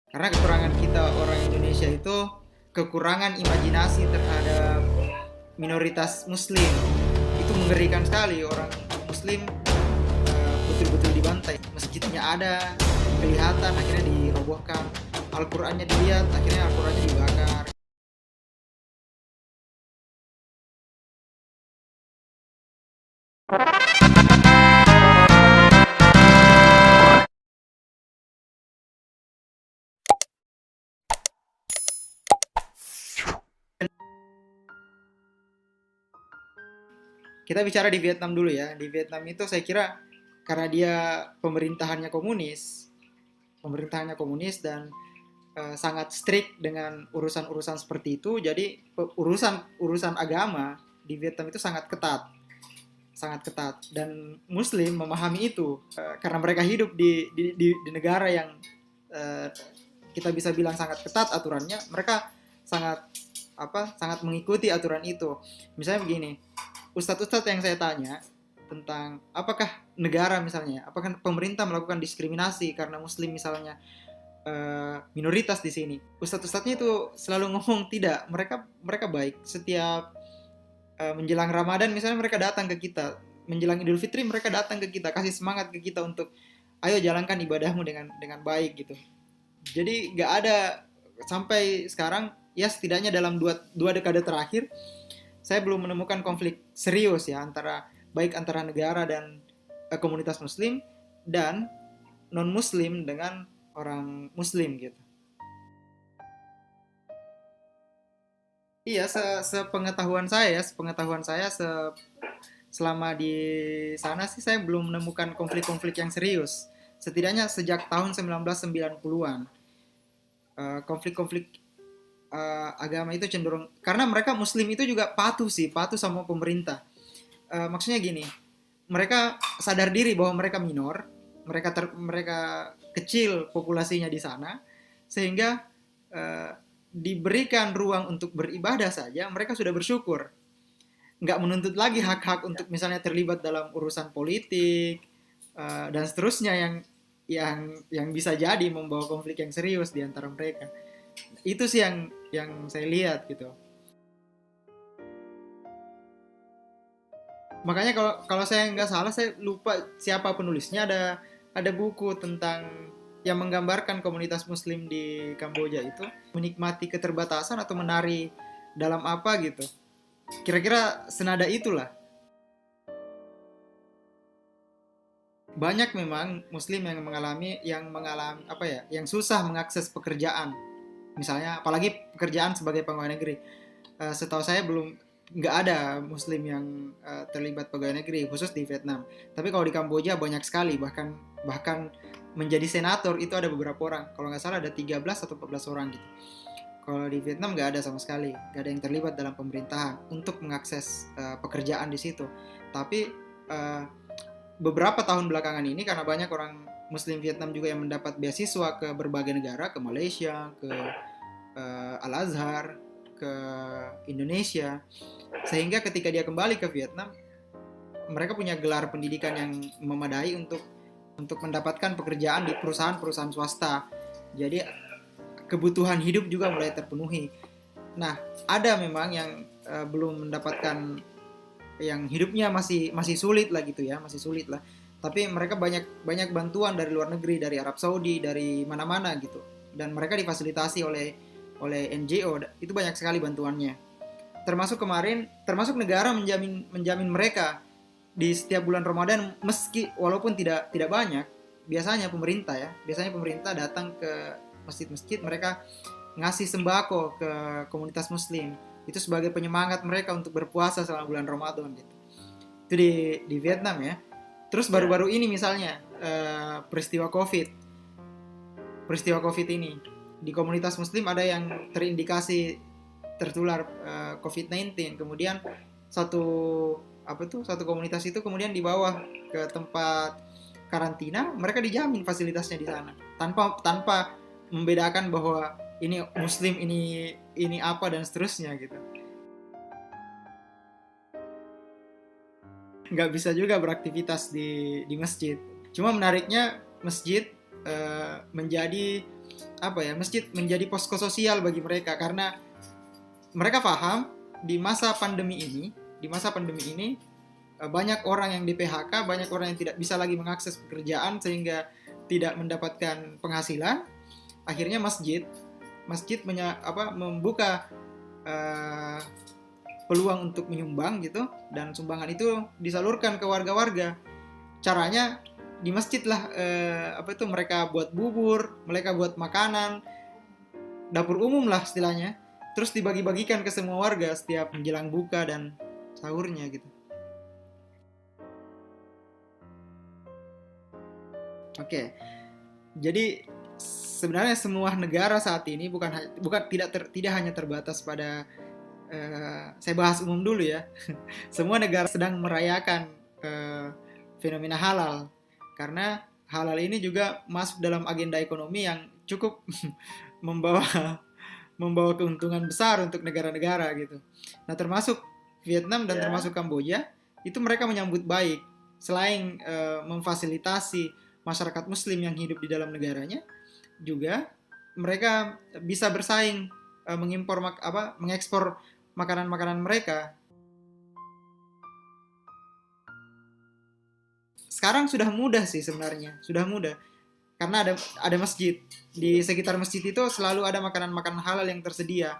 Karena kekurangan kita orang Indonesia itu kekurangan imajinasi terhadap minoritas Muslim. Itu mengerikan sekali, orang Muslim betul-betul dibantai. Masjidnya ada, kelihatan, akhirnya dirobohkan. Al-Qur'annya dilihat, akhirnya Al-Qur'annya dibakar. Kita bicara di Vietnam dulu ya. Di Vietnam itu saya kira karena dia pemerintahannya komunis, dan sangat strict dengan urusan-urusan seperti itu. Jadi urusan agama di Vietnam itu sangat ketat. Dan Muslim memahami itu karena mereka hidup di negara yang eh, kita bisa bilang sangat ketat aturannya. Mereka sangat sangat mengikuti aturan itu. Misalnya begini, ustadz-ustadz yang saya tanya tentang apakah negara misalnya, apakah pemerintah melakukan diskriminasi karena Muslim misalnya minoritas di sini. Ustadz-ustadznya itu selalu ngomong tidak, mereka mereka baik. Setiap menjelang Ramadan misalnya mereka datang ke kita, menjelang Idul Fitri mereka datang ke kita, kasih semangat ke kita untuk ayo jalankan ibadahmu dengan baik gitu. Jadi nggak ada sampai sekarang ya, setidaknya dalam dua dekade terakhir saya belum menemukan konflik serius ya antara negara dan komunitas Muslim dan non Muslim dengan orang Muslim gitu. Iya, sepengetahuan saya selama di sana sih saya belum menemukan konflik-konflik yang serius. Setidaknya sejak tahun 1990-an. Konflik-konflik agama itu cenderung karena mereka Muslim itu juga patuh sama pemerintah. Maksudnya gini, mereka sadar diri bahwa mereka minor, mereka kecil populasinya di sana, sehingga uh, diberikan ruang untuk beribadah saja mereka sudah bersyukur, nggak menuntut lagi hak-hak untuk misalnya terlibat dalam urusan politik dan seterusnya yang bisa jadi membawa konflik yang serius di antara mereka. Itu sih yang saya lihat gitu. Makanya kalau kalau saya nggak salah, saya lupa siapa penulisnya, ada buku tentang yang menggambarkan komunitas Muslim di Kamboja itu menikmati keterbatasan atau menari dalam apa gitu. Kira-kira senada itulah. Banyak memang Muslim yang mengalami apa ya, yang susah mengakses pekerjaan. Misalnya, apalagi pekerjaan sebagai pegawai negeri. Setahu saya belum nggak ada Muslim yang terlibat pegawai negeri khusus di Vietnam. Tapi kalau di Kamboja banyak sekali, bahkan bahkan menjadi senator itu ada beberapa orang. Kalau nggak salah ada 13 atau 14 orang gitu. Kalau di Vietnam nggak ada sama sekali, nggak ada yang terlibat dalam pemerintahan untuk mengakses pekerjaan di situ. Tapi uh, beberapa tahun belakangan ini karena banyak orang Muslim Vietnam juga yang mendapat beasiswa ke berbagai negara, ke Malaysia, ke Al Azhar, ke Indonesia, sehingga ketika dia kembali ke Vietnam mereka punya gelar pendidikan yang memadai untuk mendapatkan pekerjaan di perusahaan-perusahaan swasta. Jadi kebutuhan hidup juga mulai terpenuhi. Nah, ada memang yang belum mendapatkan, yang hidupnya masih masih sulit lah gitu ya, masih sulit lah. Tapi mereka banyak banyak bantuan dari luar negeri, dari Arab Saudi, dari mana-mana gitu. Dan mereka difasilitasi oleh NGO, itu banyak sekali bantuannya. Termasuk negara menjamin menjamin mereka di setiap bulan Ramadan, meski walaupun tidak tidak banyak. Biasanya pemerintah datang ke masjid-masjid, mereka ngasih sembako ke komunitas Muslim. Itu sebagai penyemangat mereka untuk berpuasa selama bulan Ramadan gitu. Itu di Vietnam ya. Terus baru-baru ini misalnya peristiwa COVID ini, di komunitas Muslim ada yang terindikasi tertular COVID-19, kemudian satu satu komunitas itu kemudian dibawa ke tempat karantina, mereka dijamin fasilitasnya di sana tanpa membedakan bahwa ini Muslim, ini apa dan seterusnya gitu. Nggak bisa juga beraktivitas di masjid. Cuma menariknya, masjid menjadi masjid menjadi posko sosial bagi mereka, karena mereka paham di masa pandemi ini banyak orang yang di PHK, banyak orang yang tidak bisa lagi mengakses pekerjaan sehingga tidak mendapatkan penghasilan. Akhirnya masjid membuka peluang untuk menyumbang gitu, dan sumbangan itu disalurkan ke warga-warga. Caranya di masjid lah, mereka buat bubur, mereka buat makanan, dapur umum lah istilahnya, terus dibagi-bagikan ke semua warga setiap menjelang buka dan sahurnya gitu. Oke, jadi sebenarnya semua negara saat ini tidak hanya terbatas pada saya bahas umum dulu ya. Semua negara sedang merayakan fenomena halal, karena halal ini juga masuk dalam agenda ekonomi yang cukup membawa keuntungan besar untuk negara-negara gitu. Nah, termasuk Vietnam dan termasuk Kamboja, itu mereka menyambut baik. Selain memfasilitasi masyarakat Muslim yang hidup di dalam negaranya, juga mereka bisa bersaing mengekspor makanan-makanan mereka. Sekarang sudah mudah sih sebenarnya, sudah mudah. Karena ada masjid. Di sekitar masjid itu selalu ada makanan-makanan halal yang tersedia.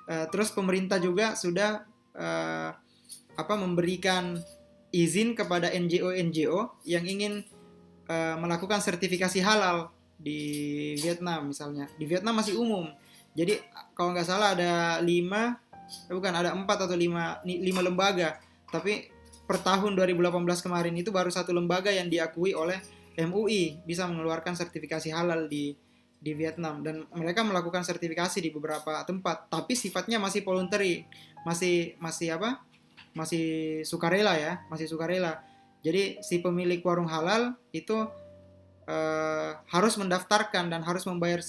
Terus pemerintah juga sudah memberikan izin kepada NGO yang ingin melakukan sertifikasi halal di Vietnam misalnya. Di Vietnam masih umum. Jadi kalau nggak salah ada 4 atau 5 lembaga. Tapi per tahun 2018 kemarin itu baru 1 lembaga yang diakui oleh MUI bisa mengeluarkan sertifikasi halal di Vietnam, dan mereka melakukan sertifikasi di beberapa tempat, tapi sifatnya masih voluntary, masih sukarela ya, masih sukarela. Jadi si pemilik warung halal itu harus mendaftarkan dan harus membayar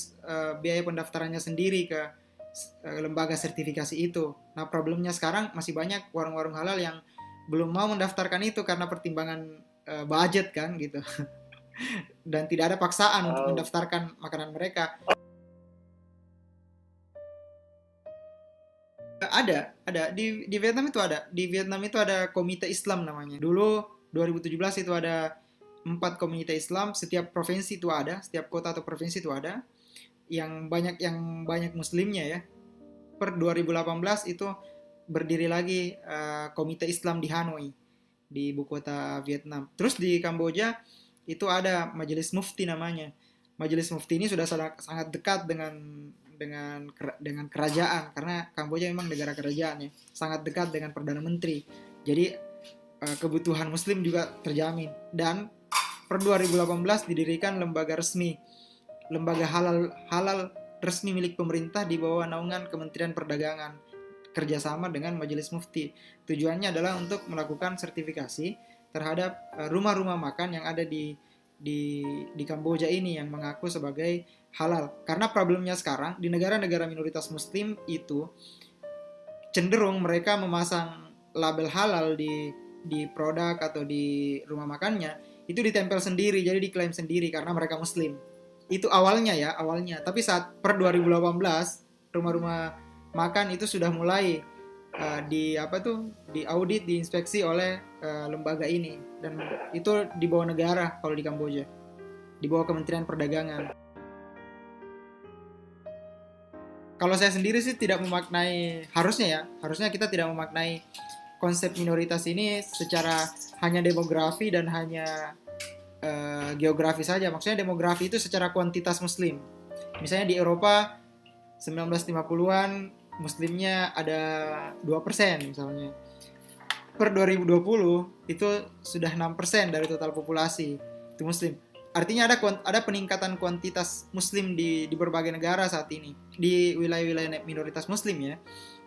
biaya pendaftarannya sendiri ke lembaga sertifikasi itu. Nah, problemnya sekarang masih banyak warung-warung halal yang belum mau mendaftarkan itu karena pertimbangan budget kan gitu. Dan tidak ada paksaan untuk mendaftarkan makanan mereka. Ada di Vietnam itu ada. Di Vietnam itu ada komite Islam namanya. Dulu 2017 itu ada 4 komite Islam, setiap provinsi itu ada, setiap kota atau provinsi itu ada. Yang banyak muslimnya ya. Per 2018 itu berdiri lagi komite Islam di Hanoi, di ibu kota Vietnam. Terus di Kamboja itu ada Majelis Mufti namanya. Majelis Mufti ini sudah sangat dekat dengan kerajaan, karena Kamboja memang negara kerajaan ya, sangat dekat dengan Perdana Menteri. Jadi kebutuhan muslim juga terjamin. Dan per 2018 didirikan lembaga halal resmi milik pemerintah di bawah naungan Kementerian Perdagangan, kerjasama dengan Majelis Mufti. Tujuannya adalah untuk melakukan sertifikasi terhadap rumah-rumah makan yang ada di Kamboja ini yang mengaku sebagai halal. Karena problemnya sekarang di negara-negara minoritas Muslim itu cenderung mereka memasang label halal di produk atau di rumah makannya, itu ditempel sendiri, jadi diklaim sendiri karena mereka Muslim. Itu awalnya. Tapi saat per 2018 rumah-rumah makan itu sudah mulai diaudit, diinspeksi oleh lembaga ini, dan itu di bawah negara. Kalau di Kamboja di bawah Kementerian Perdagangan. Kalau saya sendiri sih tidak memaknai, harusnya kita tidak memaknai konsep minoritas ini secara hanya demografi dan hanya geografi saja. Maksudnya demografi itu secara kuantitas muslim. Misalnya di Eropa 1950-an muslimnya ada 2% misalnya. Per 2020 itu sudah 6% dari total populasi itu muslim. Artinya ada peningkatan kuantitas muslim di berbagai negara saat ini. Di wilayah-wilayah minoritas muslim ya.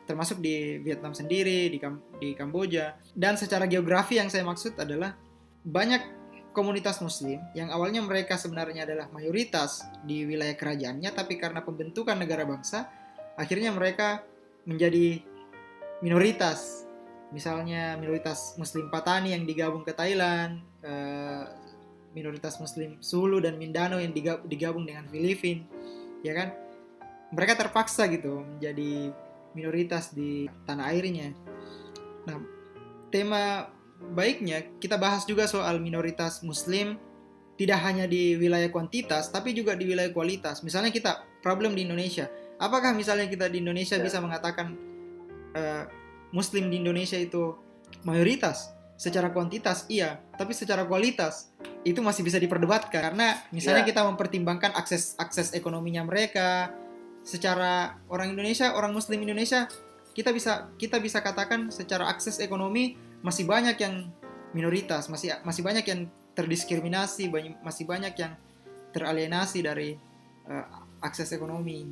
Termasuk di Vietnam sendiri, di Kamboja. Dan secara geografi yang saya maksud adalah banyak komunitas muslim yang awalnya mereka sebenarnya adalah mayoritas di wilayah kerajaannya, tapi karena pembentukan negara bangsa, akhirnya mereka menjadi minoritas. Misalnya minoritas Muslim Patani yang digabung ke Thailand, minoritas Muslim Sulu dan Mindanao yang digabung dengan Filipina, ya kan? Mereka terpaksa gitu menjadi minoritas di tanah airnya. Nah, tema baiknya kita bahas juga soal minoritas Muslim tidak hanya di wilayah kuantitas tapi juga di wilayah kualitas. Misalnya kita problem di Indonesia, apakah misalnya kita di Indonesia bisa mengatakan Muslim di Indonesia itu mayoritas? Secara kuantitas iya, tapi secara kualitas itu masih bisa diperdebatkan karena misalnya kita mempertimbangkan akses ekonominya mereka. Secara orang Indonesia, orang Muslim Indonesia, kita bisa katakan secara akses ekonomi masih banyak yang minoritas, masih banyak yang terdiskriminasi, masih banyak yang teralienasi dari akses ekonomi.